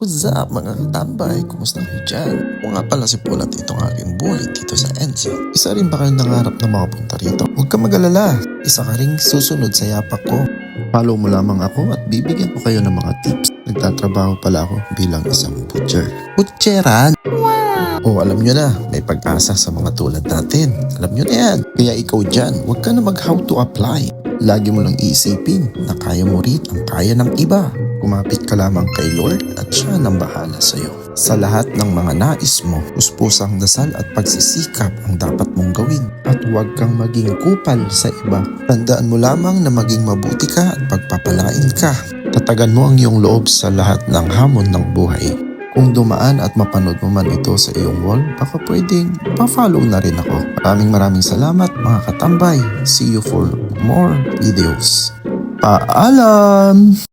What's up mga katambay? Kumusta kayo dyan? Ako nga pala si Pulat, itong aking boy dito sa NC. Isa rin ba kayong nangarap na makapunta rito? Huwag ka mag-alala, isa ka ring susunod sa yapak ko. Follow mo lamang ako at bibigyan ko kayo ng mga tips. Nagtatrabaho pala ako bilang isang butcher. Butcheran? Oh, alam nyo na, may pag-asa sa mga tulad natin. Alam nyo na yan. Kaya ikaw dyan, huwag ka na mag-how to apply. Lagi mo lang iisipin na kaya mo rin ang kaya ng iba. Kumapit ka lamang kay Lord at siya nang bahala sa iyo. Sa lahat ng mga nais mo, puspusang dasal at pagsisikap ang dapat mong gawin. At huwag kang maging kupal sa iba. Tandaan mo lamang na maging mabuti ka at pagpapalain ka. Tatagan mo ang iyong loob sa lahat ng hamon ng buhay. Kung dumaan at mapanood mo man ito sa iyong wall, baka pwedeng pa-follow na rin ako. Maraming salamat mga katambay. See you for more videos. Paalam!